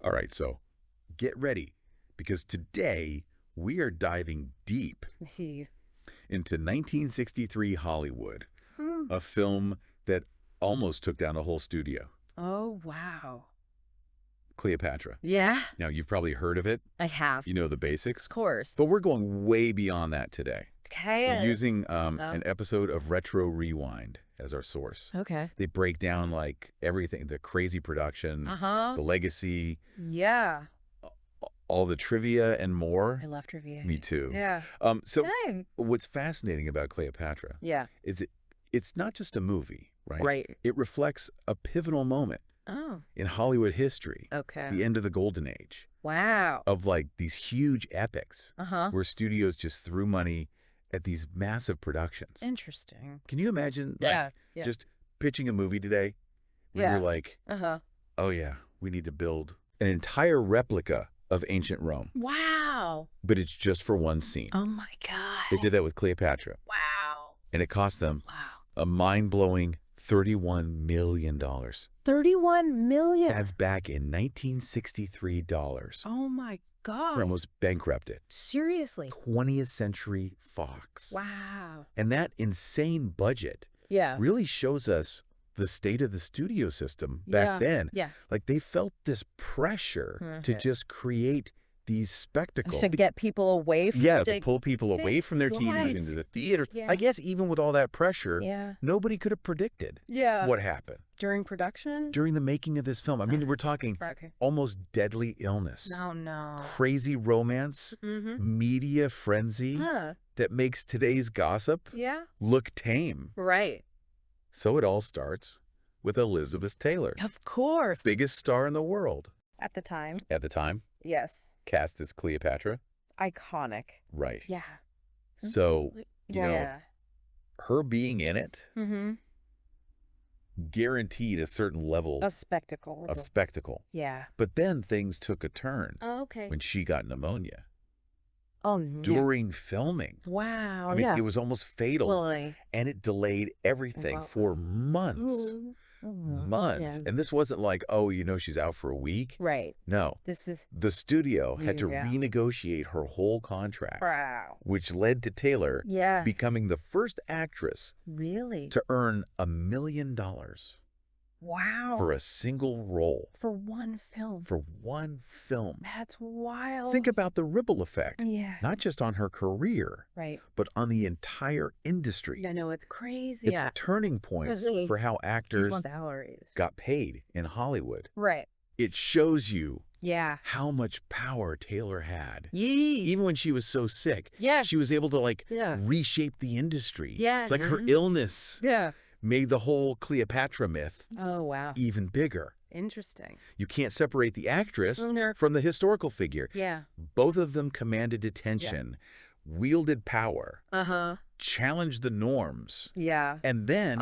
All right, so get ready because today we are diving deep into 1963 Hollywood, a film that almost took down a whole studio. Oh, wow. Cleopatra. Yeah, Now, you've probably heard of it. I have. You know the basics. Of course. But we're going way beyond that today. Okay. We're using an episode of Retro Rewind as our source. Okay. They break down like everything, the crazy production, the legacy, Yeah. all the trivia and more. I love trivia. Me too. Yeah. So Dang. what's fascinating about Cleopatra is it's not just a movie, right? Right. It reflects a pivotal moment in Hollywood history. Okay. The end of the golden age. Wow. Of like these huge epics where studios just threw money at these massive productions. Interesting. Can you imagine just pitching a movie today where you're like, oh yeah, we need to build an entire replica of ancient Rome. Wow. But it's just for one scene. Oh my God. They did that with Cleopatra. Wow. And it cost them a mind-blowing $31 million. 31 million. That's back in 1963 dollars. Oh my God. We're almost bankrupted. Seriously. 20th Century Fox. Wow. And that insane budget really shows us the state of the studio system back then. Yeah. Like they felt this pressure to just create these spectacles. To get people away from to pull people away from their TVs into the theaters. Yeah. I guess even with all that pressure, nobody could have predicted what happened. During production? During the making of this film. I mean, we're talking almost deadly illness. Oh, no. Crazy romance, media frenzy that makes today's gossip look tame. Right. So it all starts with Elizabeth Taylor. Of course. Biggest star in the world. At the time. At the time. Yes. Cast as Cleopatra. Iconic. Right. Yeah. So, you know, her being in it guaranteed a certain level of spectacle. Yeah. But then things took a turn when she got pneumonia. Oh, during filming. Wow. I mean, it was almost fatal. Really? And it delayed everything for months. Months. And this wasn't like, oh, you know, she's out for a week. Right. No. This is... The studio had to renegotiate her whole contract. Wow. Which led to Taylor becoming the first actress to earn $1 million. Wow. For a single role. For one film. For one film. That's wild. Think about the ripple effect. Yeah. Not just on her career. Right. But on the entire industry. I know, it's crazy. It's turning points for how actors got paid in Hollywood. Right. It shows you how much power Taylor had. Even when she was so sick. She was able to like reshape the industry. It's like her illness. Made the whole Cleopatra myth even bigger. Interesting. You can't separate the actress from the historical figure. Both of them commanded attention, wielded power, challenged the norms. And then,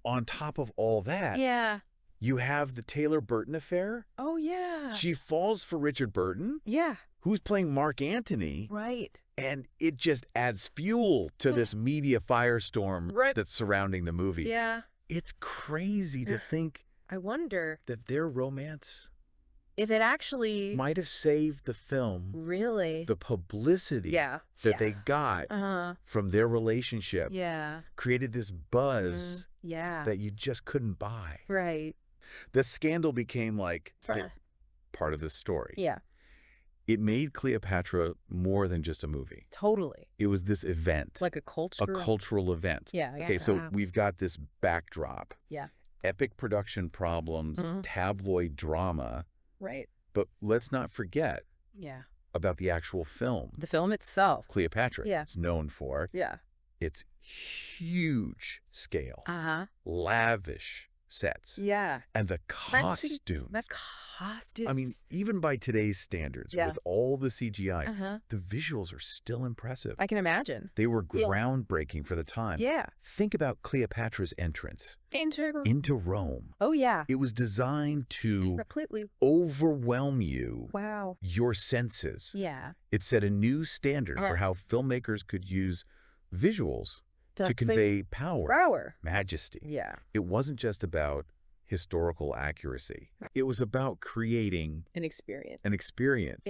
on top of all that, you have the Taylor-Burton affair. Oh, yeah. She falls for Richard Burton. Who's playing Mark Antony. Right. And it just adds fuel to this media firestorm that's surrounding the movie. It's crazy to think I wonder that their romance if it actually might have saved the film. Really? The publicity that they got from their relationship created this buzz that you just couldn't buy. Right. The scandal became like part of the story. It made Cleopatra more than just a movie. Totally. It was this event. Like a cultural event. Okay, so we've got this backdrop. Epic production problems, tabloid drama. Right. But let's not forget about the actual film. The film itself. Cleopatra. It's known for. It's huge scale. Lavish sets. And the costumes. The costumes. I mean, even by today's standards, with all the CGI, the visuals are still impressive. I can imagine. They were groundbreaking for the time. Think about Cleopatra's entrance into Rome. Oh, yeah. It was designed to completely overwhelm you. Wow. Your senses. It set a new standard for how filmmakers could use visuals to convey power, majesty. It wasn't just about historical accuracy. It was about creating An experience. an experience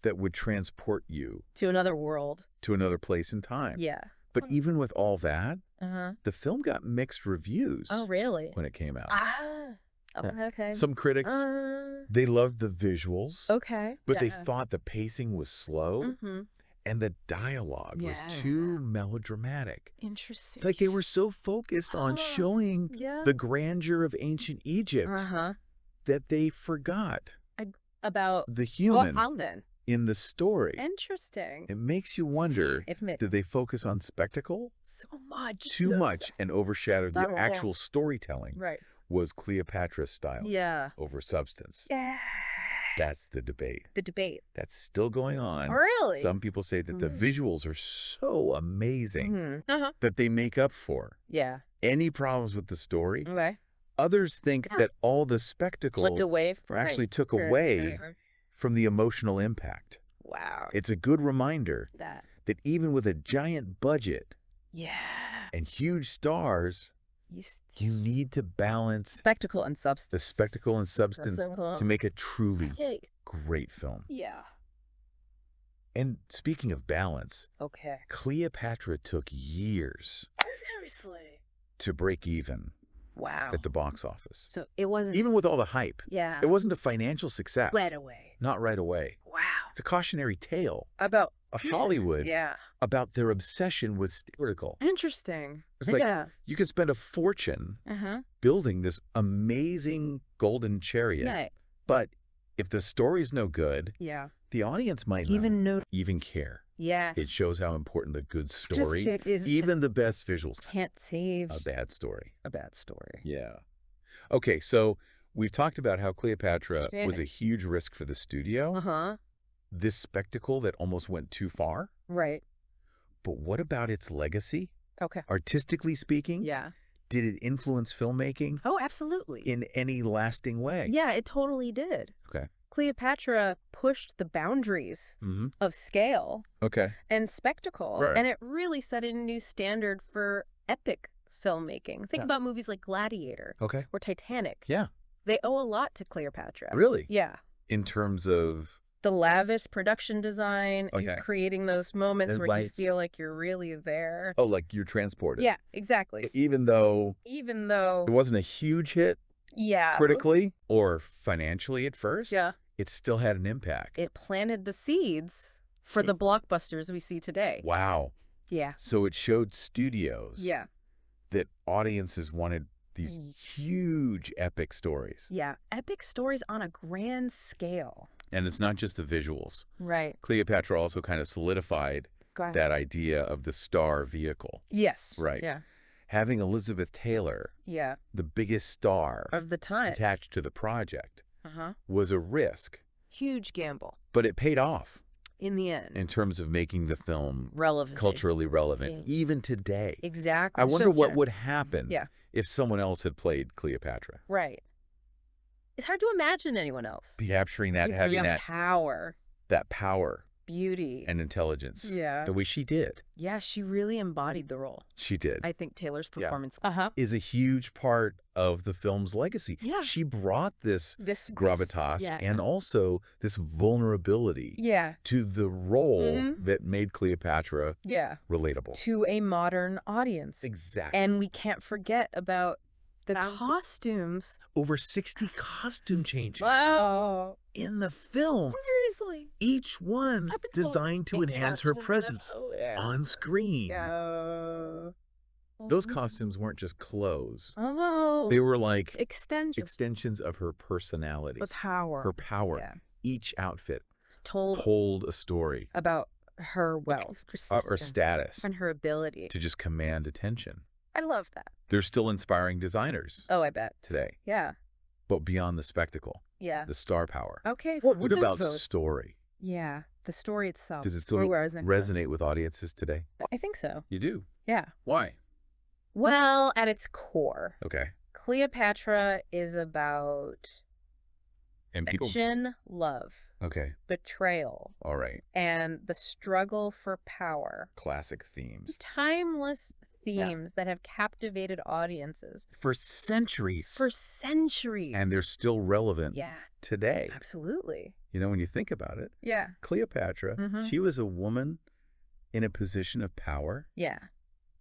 that would transport you to another world, to another place in time. Yeah. But even with all that, the film got mixed reviews. Oh, really? When it came out. Okay. Some critics, they loved the visuals. Okay. But they thought the pacing was slow and the dialogue was too melodramatic. Interesting. It's like they were so focused on showing the grandeur of ancient Egypt that they forgot about the human then? in the story. Interesting. It makes you wonder, did they focus on spectacle? So much. Too much and overshadowed the actual storytelling. Right. Was Cleopatra's style over substance. Yeah. That's the debate. The debate. That's still going on. Really? Some people say that the visuals are so amazing that they make up for any problems with the story. Okay. Others think that all the spectacle actually took away from the emotional impact. Wow. It's a good reminder that even with a giant budget and huge stars, you need to balance spectacle and substance. The spectacle and substance to make a truly great film. Yeah. And speaking of balance, Cleopatra took years to break even at the box office. So it wasn't... Even with all the hype. Yeah. It wasn't a financial success. Right away. Not right away. Wow. It's a cautionary tale. About... Hollywood. About their obsession with spectacle. Interesting. It's like you could spend a fortune building this amazing golden chariot. But if the story's no good, the audience might not even care. Yeah. It shows how important the good story, even the best visuals, can't save a bad story. A bad story. Yeah. Okay, so we've talked about how Cleopatra was a huge risk for the studio. This spectacle that almost went too far. Right. But what about its legacy? Okay. Artistically speaking? Yeah. Did it influence filmmaking? Oh, absolutely. In any lasting way? Yeah, it totally did. Okay. Cleopatra pushed the boundaries of scale and spectacle. Right. And it really set a new standard for epic filmmaking. Think about movies like Gladiator or Titanic. Yeah. They owe a lot to Cleopatra. Really? Yeah. In terms of... the lavish production design and creating those moments where you feel like you're really there. Oh, like you're transported. Yeah, exactly. Even though it wasn't a huge hit critically or financially at first, it still had an impact. It planted the seeds for the blockbusters we see today. Wow. Yeah. So it showed studios that audiences wanted these huge epic stories. Yeah, epic stories on a grand scale. And it's not just the visuals. Right. Cleopatra also kind of solidified that idea of the star vehicle. Yes. Right. Yeah. Having Elizabeth Taylor, the biggest star of the time, attached to the project, was a risk. Huge gamble. But it paid off. In the end. In terms of making the film relevant, culturally relevant, even today. Exactly. I wonder what would happen if someone else had played Cleopatra. Right. It's hard to imagine anyone else. Capturing that, having that power. That power. Beauty. And intelligence. Yeah. The way she did. Yeah, she really embodied the role. She did. I think Taylor's performance is a huge part of the film's legacy. Yeah. She brought this gravitas and also this vulnerability to the role that made Cleopatra relatable. To a modern audience. Exactly. And we can't forget about the costumes. Over 60 costume changes. Wow. In the film. Seriously. Each one designed to enhance her presence on screen. Those costumes weren't just clothes. Oh. They were like extensions of her personality. Her power. Her power. Yeah. Each outfit told a story. About her wealth. Her status. And her ability. To just command attention. I love that. They're still inspiring designers. Oh, I bet. Today. Yeah. But beyond the spectacle. Yeah. The star power. Okay. What about story? Yeah. The story itself. Does it still resonate with audiences today? I think so. You do? Yeah. Why? Well, at its core. Okay. Cleopatra is about affection, love. Okay. Betrayal. All right. And the struggle for power. Classic themes. Timeless themes that have captivated audiences. For centuries. For centuries. And they're still relevant today. Absolutely. You know, when you think about it. Yeah. Cleopatra, she was a woman in a position of power. Yeah.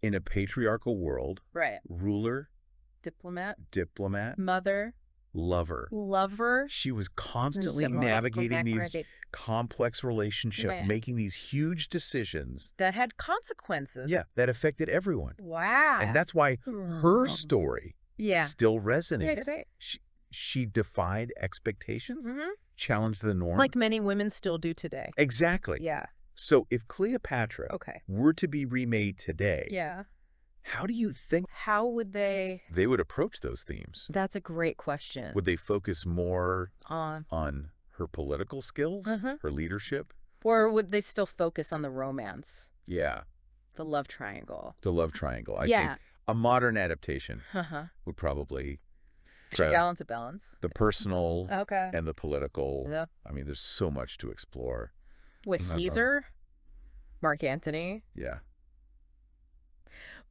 In a patriarchal world. Right. Ruler. Diplomat. Mother. Lover. She was constantly navigating these complex relationships, making these huge decisions. That had consequences. Yeah, that affected everyone. Wow. And that's why her story still resonates. Right. She defied expectations, challenged the norm. Like many women still do today. Exactly. Yeah. So if Cleopatra were to be remade today, how do you think how would they would approach those themes? That's a great question. Would they focus more on her political skills, her leadership? Or would they still focus on the romance? Yeah. The love triangle. I think a modern adaptation would probably balance. The personal and the political. Yeah. I mean, there's so much to explore. With Caesar, Mark Antony. Yeah.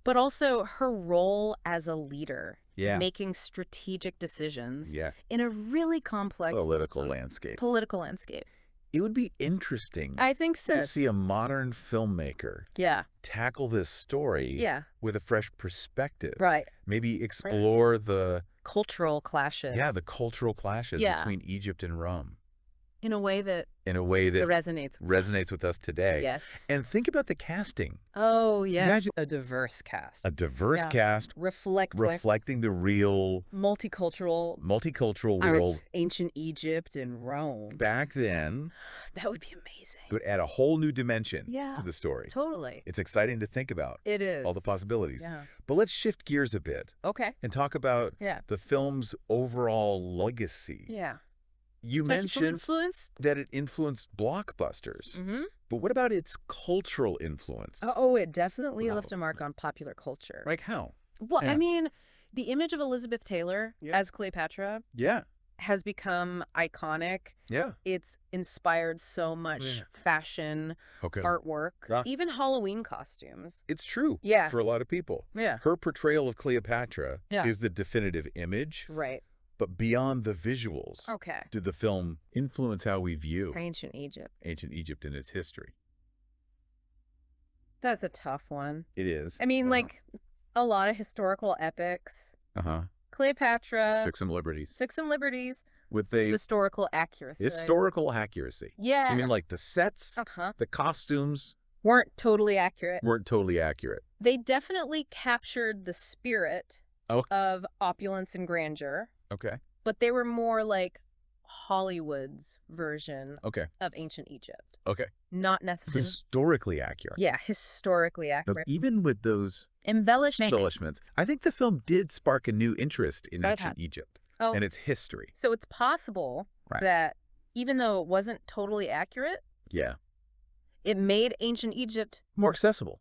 But also her role as a leader, making strategic decisions in a really complex political landscape. It would be interesting, I think so, to see a modern filmmaker tackle this story with a fresh perspective. Right. Maybe explore the cultural clashes. Yeah, the cultural clashes between Egypt and Rome. In a way that resonates with us today. Yes. And think about the casting. Oh, yeah. Imagine a diverse cast. A diverse cast. Reflecting the real multicultural world. Ancient Egypt and Rome. Back then. That would be amazing. It would add a whole new dimension to the story. Totally. It's exciting to think about. It is. All the possibilities. Yeah. But let's shift gears a bit. Okay. And talk about the film's overall legacy. Yeah. You mentioned that it influenced blockbusters. But what about its cultural influence? Oh, it definitely left a mark on popular culture. Like how? Well, I mean, the image of Elizabeth Taylor as Cleopatra has become iconic. Yeah. It's inspired so much fashion, artwork, even Halloween costumes. It's true for a lot of people. Yeah. Her portrayal of Cleopatra is the definitive image. Right. But beyond the visuals, did the film influence how we view ancient Egypt and its history? That's a tough one. It is. I mean, like a lot of historical epics. Cleopatra took some liberties with the historical accuracy. Yeah. I mean, like the sets, the costumes weren't totally accurate. They definitely captured the spirit of opulence and grandeur. Okay. But they were more like Hollywood's version of ancient Egypt. Okay. Not necessarily. Historically accurate. Yeah, historically accurate. But even with those embellishments, I think the film did spark a new interest in ancient Egypt and its history. So it's possible that even though it wasn't totally accurate, it made ancient Egypt more accessible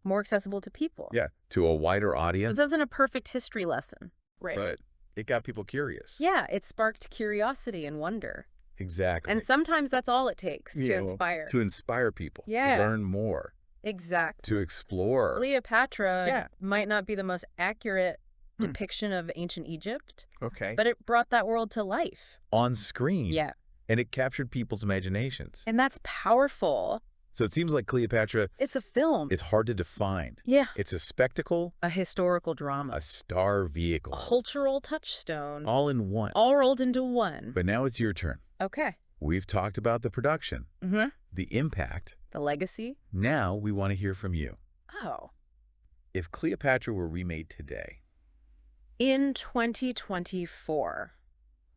to people. Yeah, to a wider audience. This isn't a perfect history lesson. Right. But it got people curious. Yeah, it sparked curiosity and wonder. Exactly. And sometimes that's all it takes to inspire. To inspire people. Yeah. To learn more. Exactly. To explore. Cleopatra might not be the most accurate depiction of ancient Egypt. Okay. But it brought that world to life. On screen. Yeah. And it captured people's imaginations. And that's powerful. So it seems like Cleopatra... It's a film. It's hard to define. Yeah. It's a spectacle. A historical drama. A star vehicle. A cultural touchstone. All in one. All rolled into one. But now it's your turn. Okay. We've talked about the production. The impact. The legacy. Now we want to hear from you. Oh. If Cleopatra were remade today... in 2024...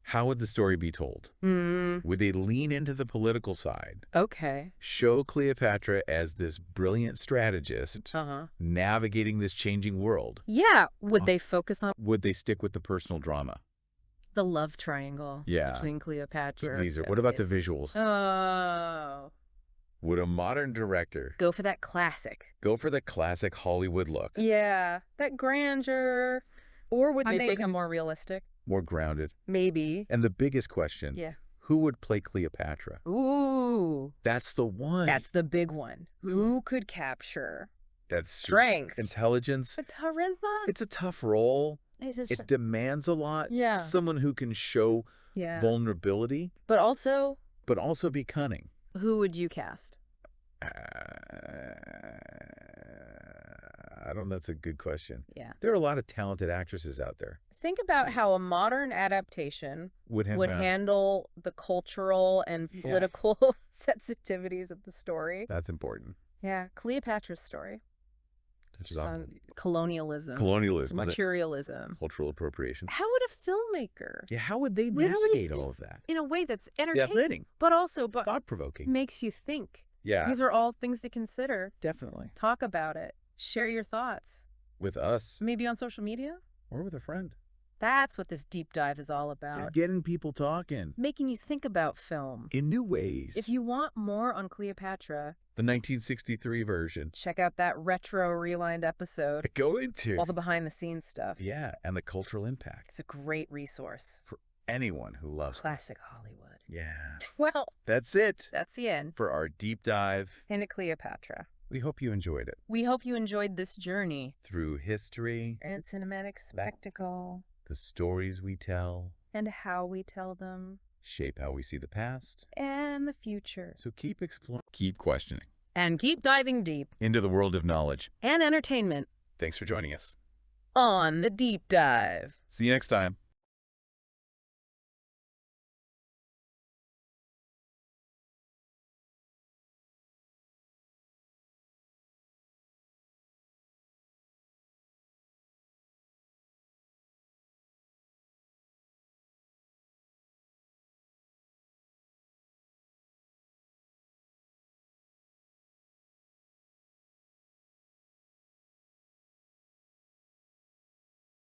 how would the story be told? Would they lean into the political side? Okay. Show Cleopatra as this brilliant strategist navigating this changing world? Yeah. Would they focus on... would they stick with the personal drama? The love triangle between Cleopatra. What about the visuals? Oh. Would a modern director... go for that classic. Go for the classic Hollywood look? Yeah. That grandeur. Or would they make them more realistic? More grounded. Maybe. And the biggest question, who would play Cleopatra? Ooh. That's the one. That's the big one. Who could capture That's strength, intelligence, charisma. It's a tough role. It demands a lot. Yeah. Someone who can show vulnerability, but also be cunning. Who would you cast? I don't know. That's a good question. Yeah. There are a lot of talented actresses out there. Think about how a modern adaptation would handle the cultural and political sensitivities of the story. That's important. Yeah. Cleopatra's story. Which on colonialism. Materialism. Cultural appropriation. How would a filmmaker? Yeah, how would they navigate all of that? In a way that's entertaining, but also thought-provoking. Makes you think. Yeah. These are all things to consider. Definitely. Talk about it. Share your thoughts. With us. Maybe on social media? Or with a friend. That's what this deep dive is all about. You're getting people talking. Making you think about film. In new ways. If you want more on Cleopatra, the 1963 version, check out that retro rewind episode. Go into all the behind-the-scenes stuff. Yeah, and the cultural impact. It's a great resource. For anyone who loves classic Hollywood. Yeah. Well, that's it. That's the end. For our deep dive into Cleopatra. We hope you enjoyed it. We hope you enjoyed this journey. Through history. And cinematic spectacle. The stories we tell. And how we tell them. Shape how we see the past. And the future. So keep exploring. Keep questioning. And keep diving deep. Into the world of knowledge. And entertainment. Thanks for joining us. On the Deep Dive. See you next time.